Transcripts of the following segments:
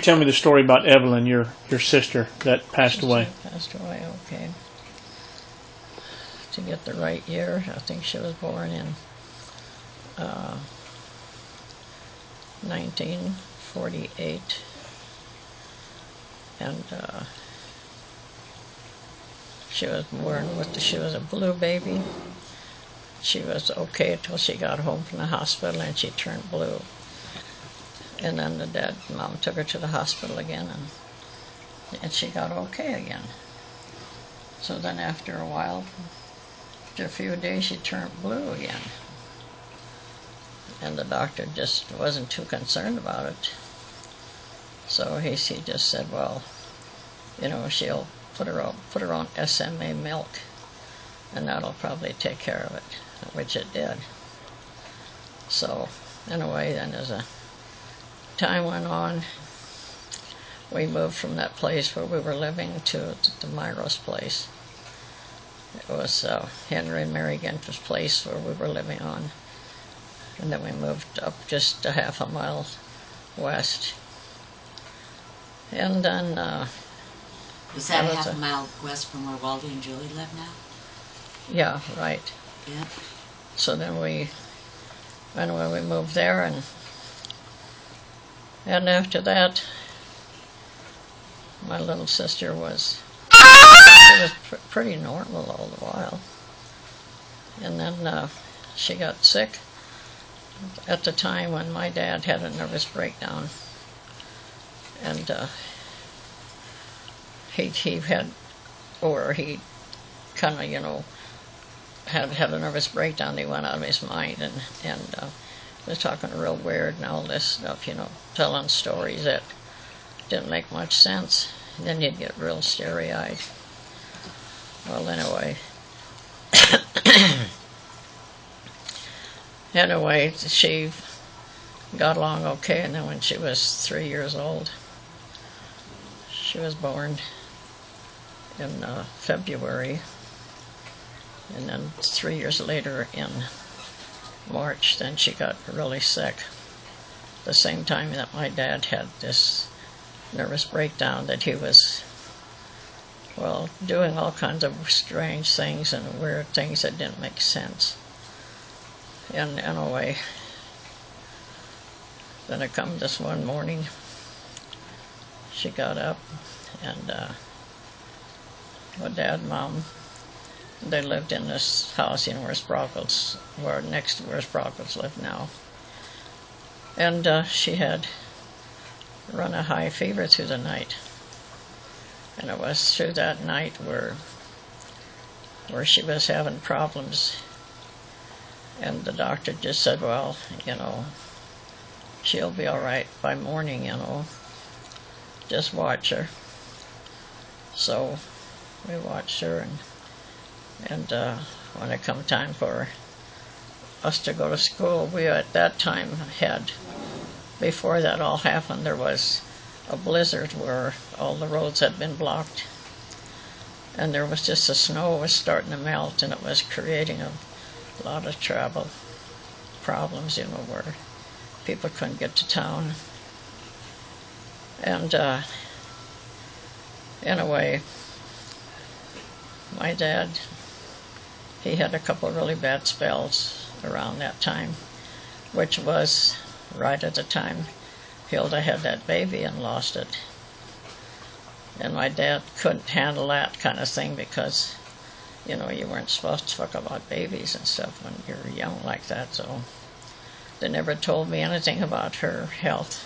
Tell me the story about Evelyn, your sister that passed away. Passed away, okay. To get the right year, I think she was born in 1948, and she was born with, she was a blue baby. She was okay until she got home from the hospital and she turned blue. And then the mom took her to the hospital again, and she got okay again. So then after a while, after a few days, she turned blue again. And the doctor just wasn't too concerned about it. So he just said, well, you know, she'll put her on SMA milk, and that'll probably take care of it, which it did. So anyway, then as time went on, we moved from that place where we were living to Myro's place. It was Henry and Mary Ginter's place where we were living on. And then we moved up just a half a mile west. And then... is that half a mile west from where Waldy and Julie live now? Yeah, right. Yep. So then we moved there, and after that, my little sister was pretty normal all the while. And then she got sick at the time when my dad had a nervous breakdown. And he kind of, you know, had a nervous breakdown. He went out of his mind and was talking real weird and all this stuff, you know, telling stories that didn't make much sense. And then you'd get real starry-eyed. Well, anyway. Anyway, she got along okay, and then when she was 3 years old, she was born in February, and then 3 years later in March, then she got really sick. The same time that my dad had this nervous breakdown, that he was, well, doing all kinds of strange things and weird things that didn't make sense. And anyway, then it come this one morning, she got up, and my dad and mom, they lived in this house, you know, next to where Sprockles live now. And she had run a high fever through the night. And it was through that night where she was having problems. And the doctor just said, well, you know, she'll be all right by morning, you know. Just watch her. So we watched her, and when it come time for us to go to school, we at that time had, before that all happened, there was a blizzard where all the roads had been blocked, and there was just the snow was starting to melt, and it was creating a lot of travel problems, you know, where people couldn't get to town. And anyway, my dad, he had a couple of really bad spells around that time, which was right at the time Hilda had that baby and lost it. And my dad couldn't handle that kind of thing because, you know, you weren't supposed to talk about babies and stuff when you're young like that, so they never told me anything about her health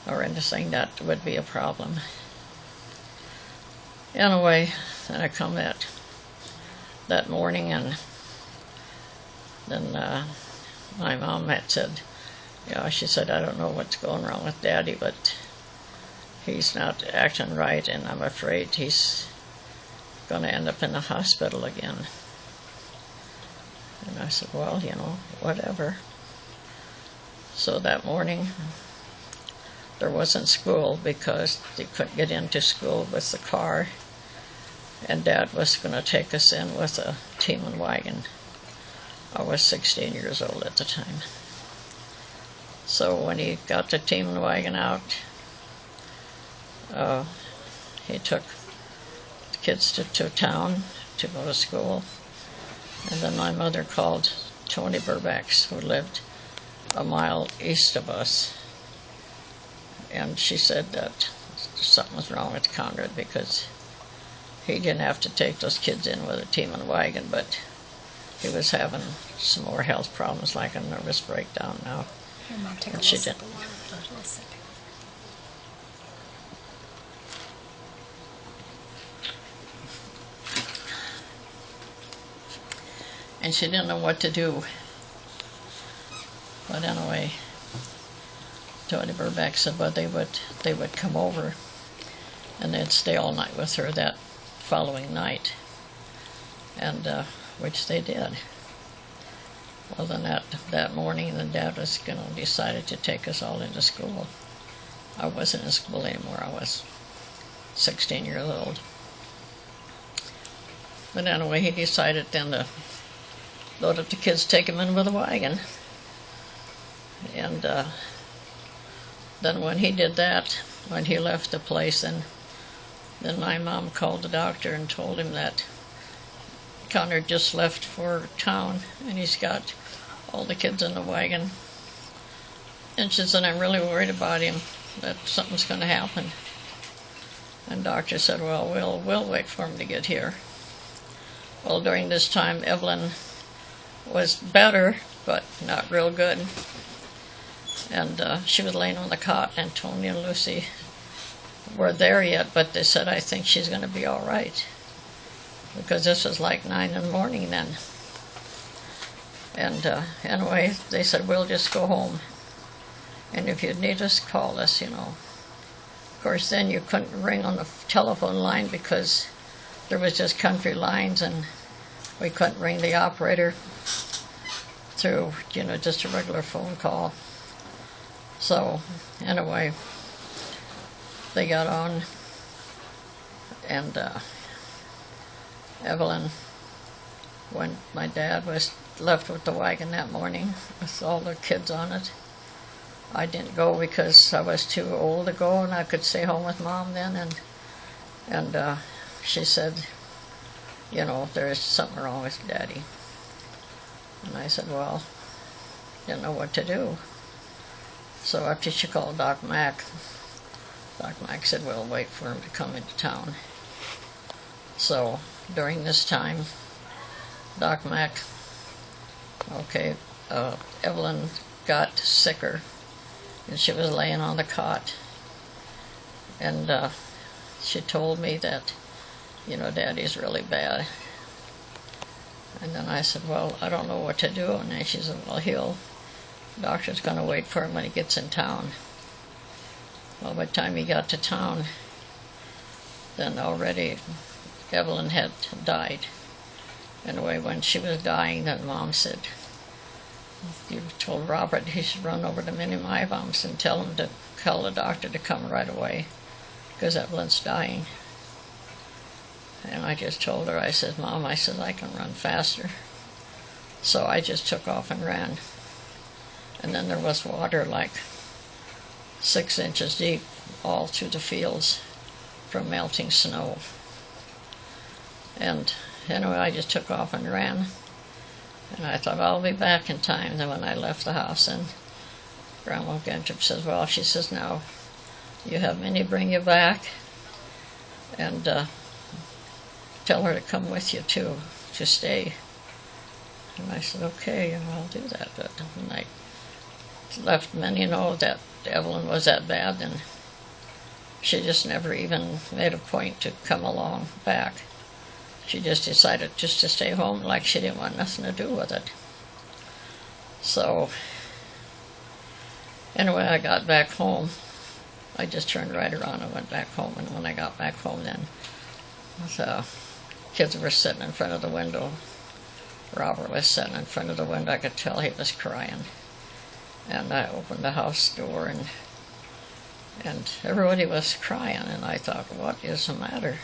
or anything that would be a problem. Anyway, then I come that morning, and then my mom had said, yeah, she said, I don't know what's going wrong with Daddy, but he's not acting right, and I'm afraid he's going to end up in the hospital again. And I said, well, you know, whatever. So that morning, there wasn't school because they couldn't get into school with the car, and Dad was going to take us in with a team and wagon. I was 16 years old at the time. So when he got the team and wagon out, he took the kids to town to go to school. And then my mother called Tony Burbax, who lived a mile east of us. And she said that something was wrong with Conrad because he didn't have to take those kids in with a team and wagon, but he was having some more health problems like a nervous breakdown now. Here, Mom, take a And little she sip didn't. of water. A little sip. And she didn't know what to do. But anyway, Tony Burback said, well, they would come over and they'd stay all night with her that following night, and which they did. Well, then that morning, the dad was decided to take us all into school. I wasn't in school anymore. I was 16 years old. But anyway, he decided then to load up the kids, take them in with a wagon. And then when he did that, when he left the place, then my mom called the doctor and told him that Connor just left for town and he's got all the kids in the wagon. And she said, I'm really worried about him, that something's going to happen. And doctor said, well, we'll wait for him to get here. Well, during this time, Evelyn was better, but not real good. And she was laying on the cot, and Tony and Lucy were there yet, but they said, I think she's going to be all right. Because this was like 9 in the morning then. And anyway, they said, we'll just go home. And if you need us, call us, Of course, then you couldn't ring on the telephone line because there was just country lines, and we couldn't ring the operator through, just a regular phone call. So, anyway, they got on, and Evelyn, when my dad was left with the wagon that morning with all the kids on it, I didn't go because I was too old to go, and I could stay home with Mom then, and she said, there is something wrong with Daddy. And I said, well, didn't know what to do. So after she called Doc Mack said, we'll wait for him to come into town. So during this time, Doc Mack, Evelyn got sicker, and she was laying on the cot. And she told me that, Daddy's really bad. And then I said, well, I don't know what to do. And then she said, well, doctor's going to wait for him when he gets in town. Well, by the time he got to town, then already Evelyn had died. Anyway, when she was dying, then Mom said, you told Robert he should run over to Minnie Mybom's and tell him to call the doctor to come right away, because Evelyn's dying. And I just told her, I said, Mom, I can run faster. So I just took off and ran. And then there was water like 6 inches deep all through the fields from melting snow. And anyway, I just took off and ran. And I thought, I'll be back in time. Then when I left the house, and Grandma Gentry says, well, she says, now you have Minnie bring you back, and tell her to come with you too, to stay. And I said, okay, I'll do that. But when I left Minnie know that Evelyn was that bad, and she just never even made a point to come along back. She just decided just to stay home, like she didn't want nothing to do with it. So anyway, I got back home. I just turned right around and went back home. And when I got back home, then the kids were sitting in front of the window. Robert was sitting in front of the window. I could tell he was crying. And I opened the house door, and everybody was crying. And I thought, what is the matter?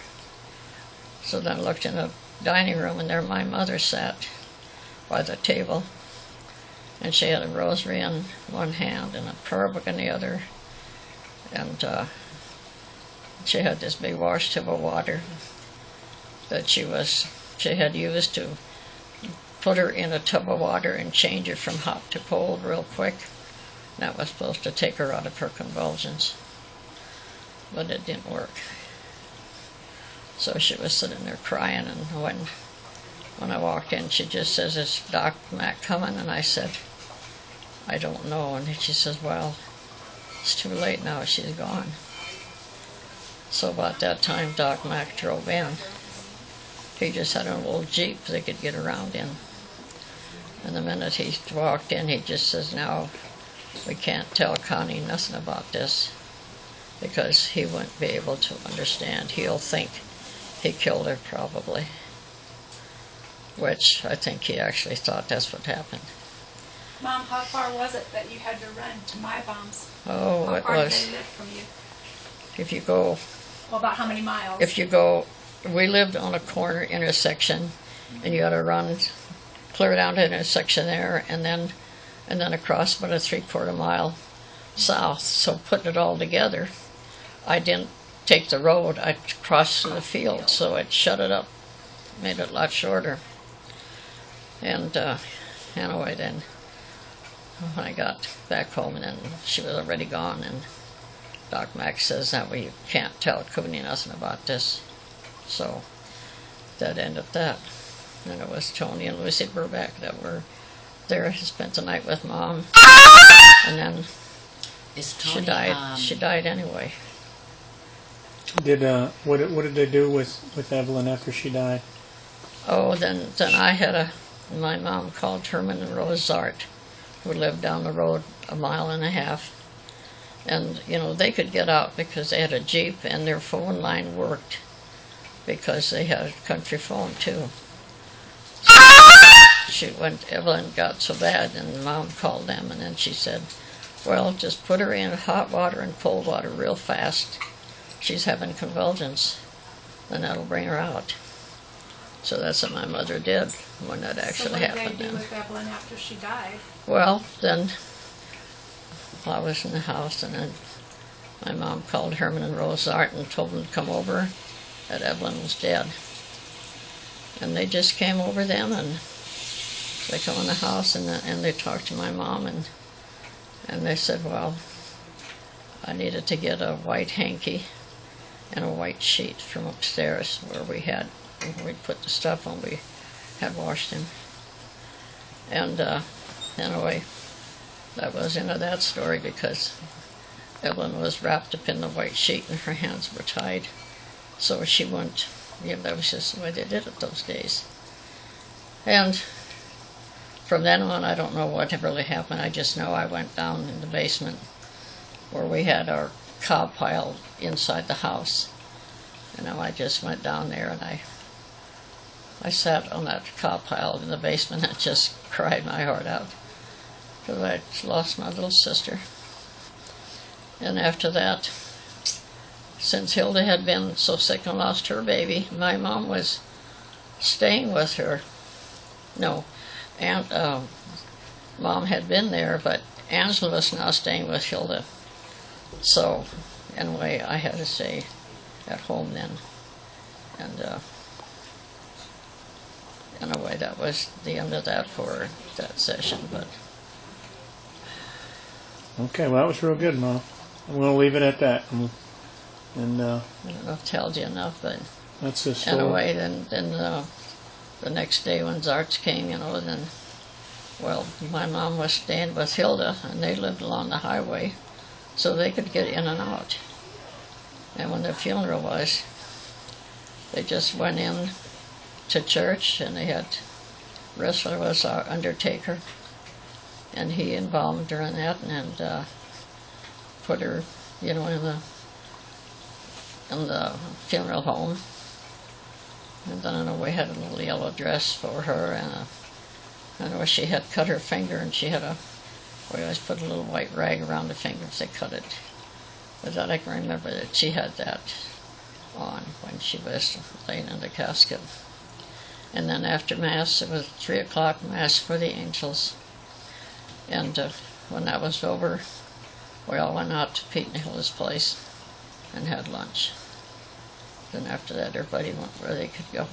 So then I looked in the dining room, and there my mother sat by the table. And she had a rosary in one hand and a prayer book in the other. And she had this big wash tub of water that she had used to put her in a tub of water and change her from hot to cold real quick. That was supposed to take her out of her convulsions, but it didn't work. So she was sitting there crying, and when I walked in, she just says, "Is Doc Mac coming?" And I said, "I don't know." And she says, "Well, it's too late now, she's gone." So about that time, Doc Mac drove in. He just had an old Jeep they could get around in. And the minute he walked in, he just says, "Now, we can't tell Connie nothing about this, because he wouldn't be able to understand. He'll think he killed her probably." Which I think he actually thought that's what happened. Mom, how far was it that you had to run to my mom's? Oh, how it far was. did they live from you? If you go. Well, about how many miles? If you go, we lived on a corner intersection, and you had to run clear down to the intersection there, and then across about a 3/4 mile south. So putting it all together, I didn't take the road, I crossed through the field, so it shut it up, made it a lot shorter. And anyway, then when I got back home, and then she was already gone, and Doc Mac says that we can't tell Cooney nothing about this. So that ended that. And it was Tony and Lucy Burback that were there. He spent the night with Mom, and then she died. She died anyway. What did they do with Evelyn after she died? Oh, then my mom called Herman and Rose Zart, who lived down the road a mile and a half. And, they could get out because they had a Jeep, and their phone line worked because they had a country phone too. When Evelyn got so bad, and Mom called them, and then she said, "Well, just put her in hot water and cold water real fast. She's having convulsions, and that'll bring her out." So that's what my mother did when that actually happened. So what did they do with Evelyn after she died? Well, then I was in the house, and then my mom called Herman and Rose Zart and told them to come over, that Evelyn was dead. And they just came over then, and they come in the house, and they talked to my mom, and they said, "Well, I needed to get a white hanky and a white sheet from upstairs where we'd put the stuff on. We had washed him." And anyway, that was into that story, because Evelyn was wrapped up in the white sheet and her hands were tied, so she wouldn't. That was just the way they did it those days. And from then on, I don't know what really happened. I just know I went down in the basement where we had our cob pile inside the house. I just went down there, and I sat on that cob pile in the basement and just cried my heart out, because I lost my little sister. And after that, since Hilda had been so sick and lost her baby, my mom was staying with her. No, Mom had been there, but Angela was now staying with Hilda. So anyway, I had to stay at home then. And anyway, that was the end of that for that session. But Okay, well, that was real good, Mom. I'm going to leave it at that. And I don't know if I told you enough, but that's the story. anyway, then the next day when Zarts came, then, well, my mom was staying with Hilda, and they lived along the highway, so they could get in and out. And when the funeral was, they just went in to church, and they had, Wrestler was our undertaker, and he embalmed her in that, and put her, in the funeral home. And then we had a little yellow dress for her, and I know she had cut her finger, and we always put a little white rag around the finger if they cut it. But I can remember that she had that on when she was laying in the casket. And then after Mass, it was 3 o'clock Mass for the angels. And when that was over, we all went out to Pete and Hilda's place and had lunch. Then after that, everybody went where they could go.